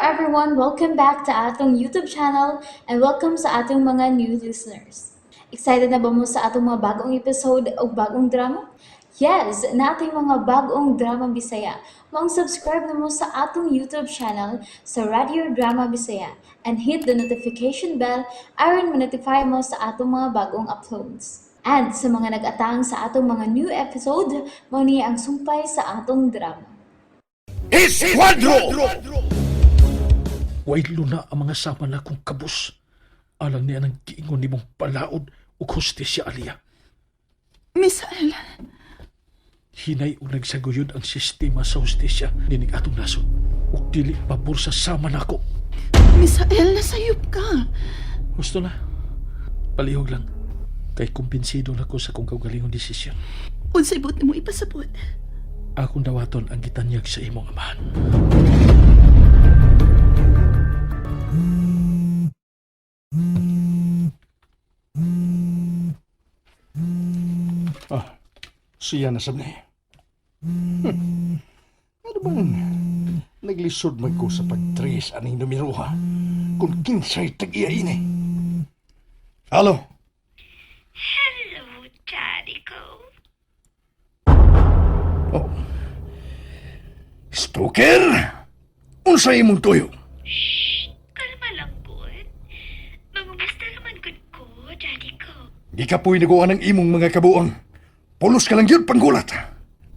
everyone, welcome back to atong YouTube channel and welcome sa atong mga new listeners. Excited na ba mo sa atong mga bagong episode o bagong drama? Yes, na ating mga bagong drama Bisaya. Mag-subscribe na mo sa atong YouTube channel sa Radio Drama Bisaya and hit the notification bell aron ma-notify mo sa atong mga bagong uploads. And sa mga nag-atang sa atong mga new episode, mo niya ang sumpay sa atong drama. Esquadro! Way luna ang mga sama na kong kabus. Alang niya ng giingon ni mong palaod o hostesya aliya. Misael, Hinay o nagsaguyod ang sistema sa hostesya dinig atong nasod. O dili pabor sa sama na ko. Misael, nasayop ka. Gusto na. Palihog lang. Kay kumbinsido na ko sa kong kaugalingong desisyon. Unsay buot mo ipasabot. Akong dawaton ang gitanyag sa imong amahan. Siya na sabni. Ano bang naglisod man ko sa pag-trace aning numero ha? Kung kinsay tag-iya ini. Halo? Hello, Daddy Ko. Oh. Stoker? Unsay imong tuyo? Kalma lang, good. Mangumusta naman good ko, Daddy Ko. Di ka po'y nagawa ng imong mga kabuang. Pulos ka lang yun panggulat.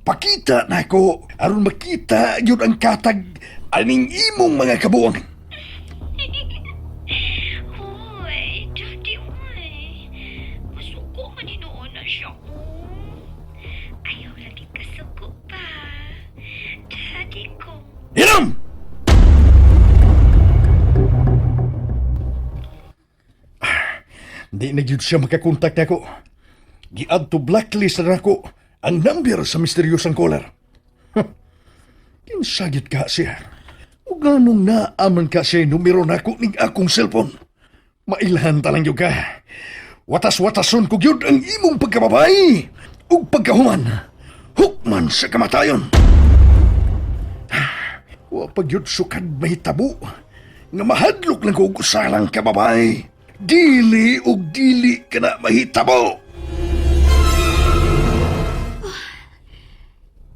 Pakita na ko aron makita yun ang katag aning imong mga kabuang. Hoy, Daddy, oy. Masuko man noon na siya, oh. Ayaw lagi kasuko pa. Daddy Ko. Hiram! Di na yun siya makakontak ako. Giad to blacklist na ako ang number sa misteryosang caller. Kinsagit ka siya. O ganong naaman ka siya numero na ako ning akong cellphone. Mailahan talang yun ka. Watas-watason ko yun ang imong pagkababay o pagkahuman. Hukman sa kamatayon. Wapag yun sukad may tabo. Nga mahadlok lang ko usalang kababay. Dili o dili ka na mahitabo.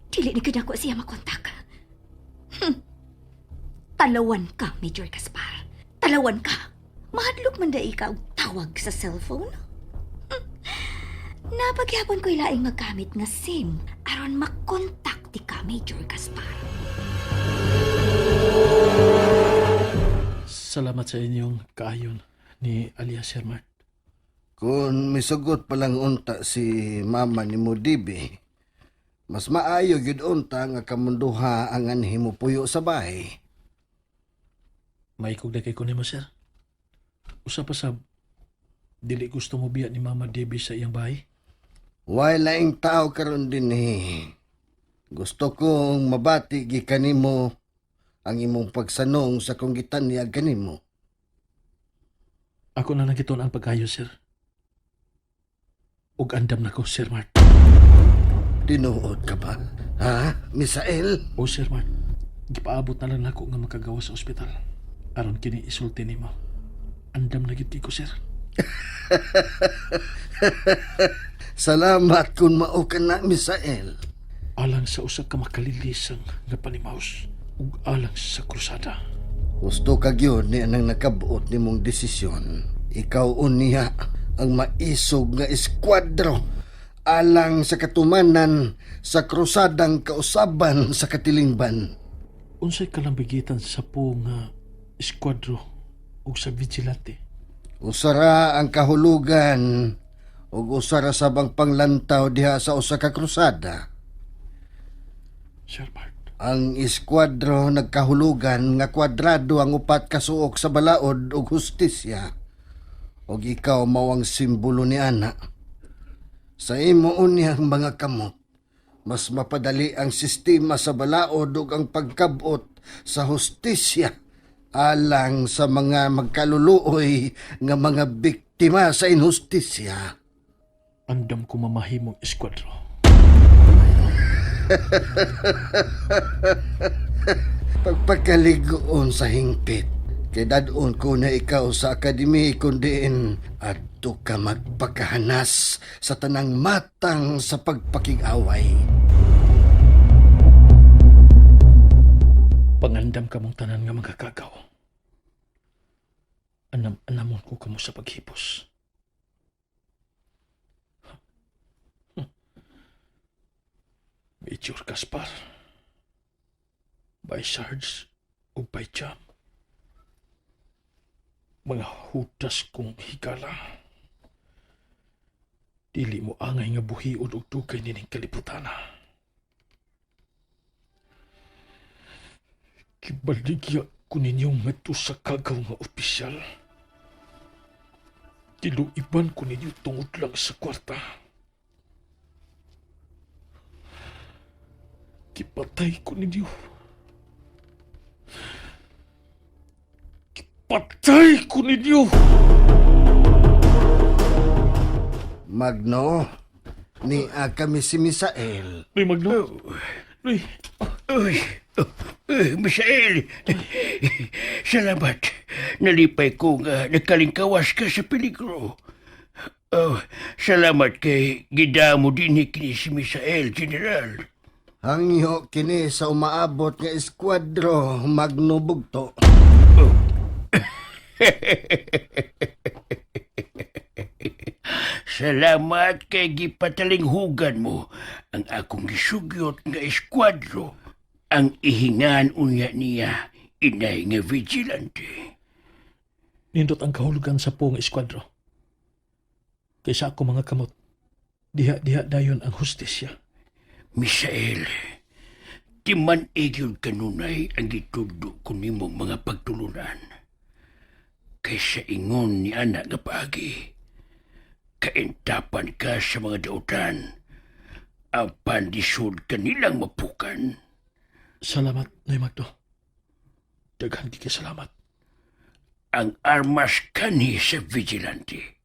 Dili ni ko siya makontak. Talawan ka, Major Gaspar. Talawan ka. Mahadlok man da ikaw tawag sa cellphone. Napagyapon ko ilaing magamit nga SIM aron makontak ti ka, Major Gaspar. Salamat sa inyong kaayon ni alias Hermart. Kung misugot palang unta si mama ni mo Dibi, mas maayo gyud unta nga kamunduha ang anhi mo puyo sa bahay. Maikog na kay ko nimo, sir. Usa pa sa dili gusto mo biya ni Mama Debbie sa iyang bahay. Way laing tao karon dinhi. Gusto kong mabati gi kanimo ang imong pagsanong sa kong gitanyag kanimo. Ako na nagiton ang pagkayo, sir. Ug andam na ko, Sir Mart. Tinuod ka ba? Ha, Misael? O, Sir Mart, gipaabot na lang ako nga makagawa sa ospital. Aron kini isulti nimo. Andam na gid ko, sir. Salamat kung mao ka na, Misael. Alang sa usa ka makalilisang nga panimaos ug alang sa krusada. Gusto ka gyud ni anang nakabuot nimong desisyon. Ikaw unya ang maisog nga eskwadro alang sa katumanan sa krusadang kausaban sa katilingban. Unsay kalambigitan sa po nga eskwadro ug sa vigilante? Usara ang kahulugan ug usara sabang panglantaw diha sa usa ka krusada. Sir Mart, Ang eskwadro nagkahulugan nga kwadrado ang upat ka suok sa balaod ug hustisya. Og ikaw mao ang simbolo ni ana. Sa imo unyang mga kamot, mas mapadali ang sistema sa balaod ug ang pagkabot sa hustisya alang sa mga magkaluluoy nga mga biktima sa inhustisya. andam ko mamahimong eskwadro. Pagpagkaligoon sa hingpit, kay dadon ko na ikaw sa akademi kundiin at ka magpakahanas sa tanang matang sa pagpakig-away. Pangandam ka mong tanan nga mga kagaw. Anamon ko kamo sa paghipos. Major Gaspar, by Sarge o by Jam. Mga hudas kong higala. Dili mo angay nga buhiod o dugay nining kaliputana. Kibaligya ko ninyong meto sa kagaw nga opisyal. Tiluiban ko ninyo tungod lang sa kwarta. Kipatay ko ninyo. Kipatay ko ninyo! Magno, ni kami si Misael. Uy, Magno. Uy, Misael, salamat. Nalipay ko nga nakalingkawas ka sa peligro. Salamat kay gidamo din kini si Misael, General. Hangyo kini sa umaabot nga eskwadro, Magno Bugto. Salamat kay gipatalinghugan mo ang akong gisugyot nga eskwadro. Ang ihingan unya niya, inay nga vigilante. nindot ang kahulugan sa pong eskwadro. Kaysa ako mga kamot, diha-diha dayon ang hustisya. Misael, timan egyod kanunay ang gitudo ko nimong mga pagtulunan. Kaysa ingon ni anak nga paagi, kaintapan ka sa mga dautan, ang pandisod kanilang mapukan. Salamat, Noy Magdo. Daghan di ka salamat. Ang armas kani sa vigilante.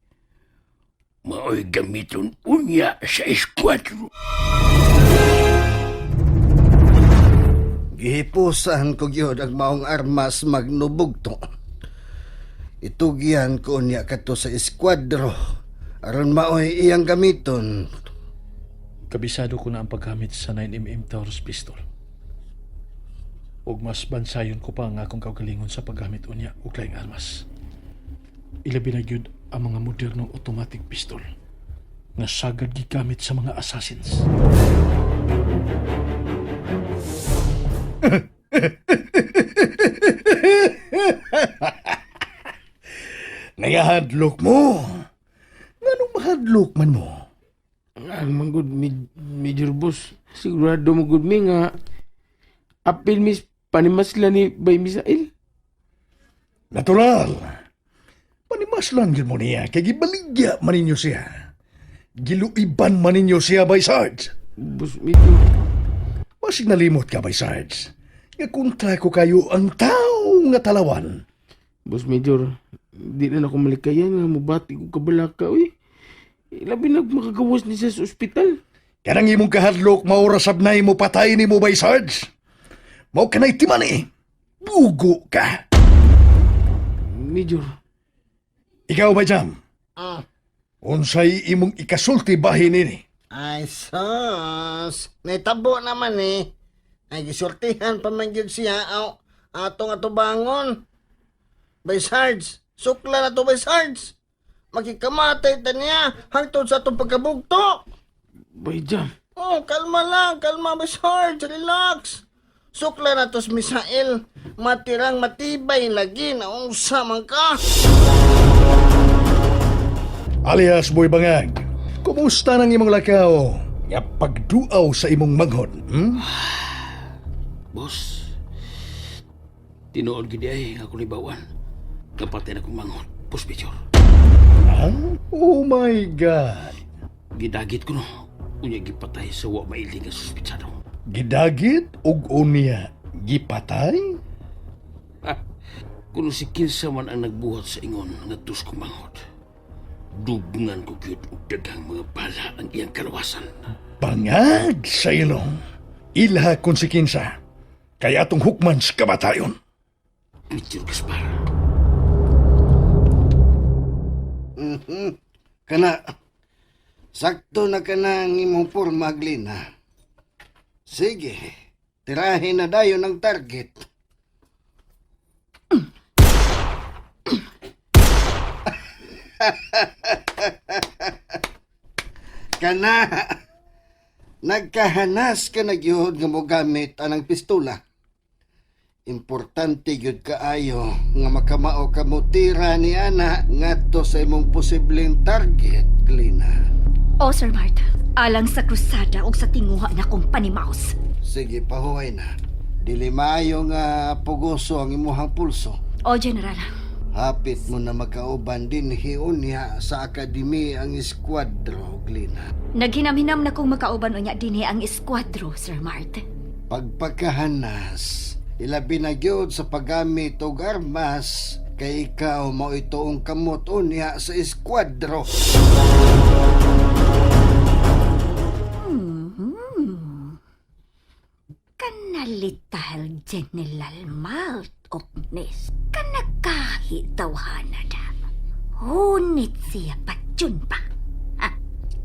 Mao'y gamiton unya sa eskwadro. Gihipusan ko gyud ang maong armas, Magno Bugto. Itugyan ko niya kato sa eskwadro aron maoy iyang gamiton. Kabisado ko na ang paggamit sa 9mm Taurus pistol. Ug mas bansayon ko pa ang akong kaugalingon sa paggamit unya og laing armas. Ilabi na gyud ang mga modernong automatic pistol nga sagad gigamit sa mga assassins. Nayahadlok mo. Nganong mahadlok man mo? Ang manggod Major Boss, sigurado mo gud mi nga apil mis panimasla ni Bay Misael. Natural. Panimaslan yun mo niya, kay gibaligya man ninyo siya. Giluiban man ninyo siya by Sarge. Boss Major, Masig nalimot ka by Sarge. Nga kontra ko kayo ang tao nga talawan. Boss Major, di na ako malikayan nga mubati ko kabalaka, uy. Labi na makagawas ni sa ospital. Kanang imong kahadlok, maurasab na mo patay ni mo by Sarge. Mao ka na'y timan eh. Bugo ka. Major, Ikaw ba, Jam? Unsay imong ikasulti bahin nini? Ay sus, naitabo naman eh. Ay gisultihan pa man gyud siya atong atubangon. By Sarge, sukla na to by Sarge. Magkikamatay ta niya hangtod sa atong pagkabugto. Bay Jam, Oh, kalma lang, kalma by Sarge, relax. Sukla na to si Misael, matirang matibay lagi na unsa man ka. Alias Boy Bangag, kumusta nang imong lakaw? Nga pagduaw sa imong maghod, Boss, tinuod gid ay nga kulibawan. Kapatid akong manghod, Boss Major. Ah? Oh my God. Gidagit ko no, unya gipatay sa wa maili nga suspitsado. Gidagit ug unya gipatay? Kuno si kinsa man ang nagbuhat sa ingon nga tus kong manghod. Dugngan ko gyud og daghang mga bala ang iyang kalawasan. Bangag sa ilong. Ilha kung si kinsa. Kaya atong hukman sa kamatayon. Major Gaspar. Kana, sakto na ka na ang imong porma, Glina. Sige, tirahin na dayon ang target. Kana, nagkahanas ka na gyud nga mo gamit anang pistola. Importante gyud kaayo nga makamao ka mo tira ni ana ngadto sa imong posibleng target, Glina. O, Sir Mart, alang sa krusada o sa tinguha na kong panimaos. Sige, pahuway na. Dili maayo nga pugoso ang imuhang pulso. O, General, Hapit mo na makauban din hiunya sa akademi ang eskwadro, Glina. naghinam-hinam na kong makauban unya dinhi ang eskwadro, Sir Mart. Pagpagkahanas, ilabi na gyud sa paggamit og armas, kay ikaw mao itoong kamot unya sa eskwadro. Kanalital General Malt Oknes. Kanakahi tawhana da. Hunit siya patyon pa.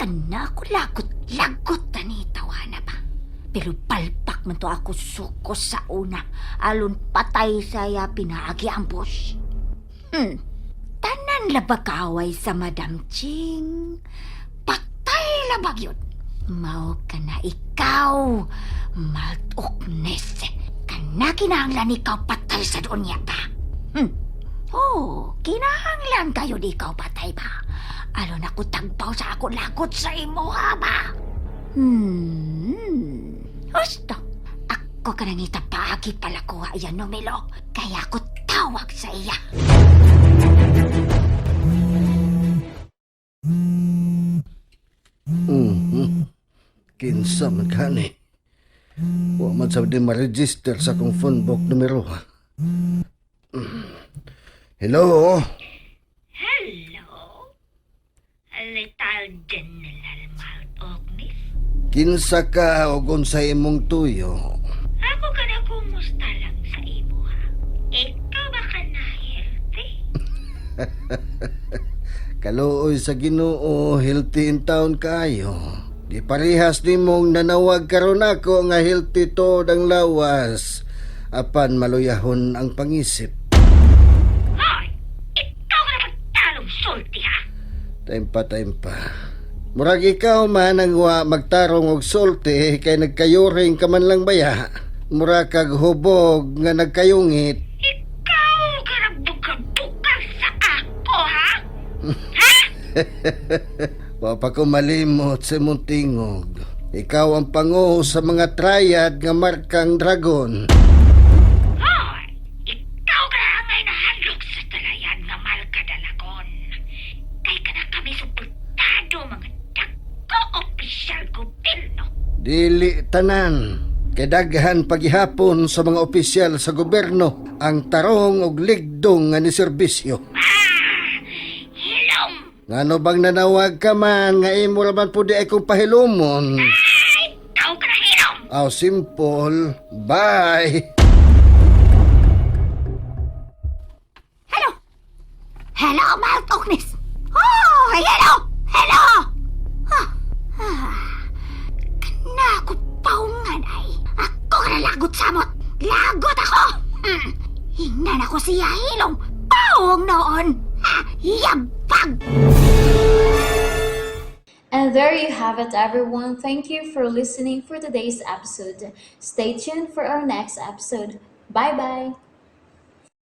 Kanako lagot ni tawhana pa. Pero palpak man to ako sukos sa una. Alon patay saya pinaagi ang boss. Tanan labag kaaway sa Madam Ching. Patay labag yun. Mao ka na ikaw, Malt Oknes. Kana kinahanglan ikaw patay sa doon niya pa. Kinahanglan kayo di ikaw patay ba? Alon ako tagpaw sa ako lagot sa imo ha ba? Gusto, ako ka nang itapaagi pala ko yan, Numilo. Kaya ako tawag sa iya. Kinsa man kani. Wa man sa di ma-register sa akong phone book numero. Hello? Hello? Little General Malt Oknes? Kinsa ka o unsay imong tuyo? Ako ka na kumusta lang sa imo ha? Ikaw ba ka na healthy? Kaluoy sa Ginoo, healthy in town kayo. Di parehas ni mong nanawag karon ako nga healthy to ang lawas. Apan maluyahon ang pangisip. Hoy! Ikaw ka na magtalong sulti ha? Time pa. Murag ikaw man ang wa magtarong og sulti kay nagkayuring ka man lang baya. Murag kag hubog nga nagkayungit. Ikaw ka na bukag-bukag sa ako ha? Ha? Wa pa ko malimot sa imong tingog. Ikaw ang panguho sa mga triad nga markang dragon. Hoy! Ikaw ka na ngay nahadlok sa talayan nga malka dalagon. Kay ka na kami suportado mga dagko-opisyal gobyerno. Dili tanan. Kay daghan paghihapon sa mga opisyal sa gobyerno ang tarong og ligdong nga ni serbisyo. Hilom! Ngano bang nanawag ka man nga imo ra man pud ay kong pahilumon? Ikaw ka na hilom! Aw, simple. Bye. Hello! Hello, Malt Oknes! Oh, hello! Hello! Kanako paungan ay. Ako ka na lagot samot. Lagot ako! Hingnan ako siya hilong. Paung noon! Yabag! And there you have it, everyone. Thank you for listening for today's episode. Stay tuned for our next episode. Bye bye.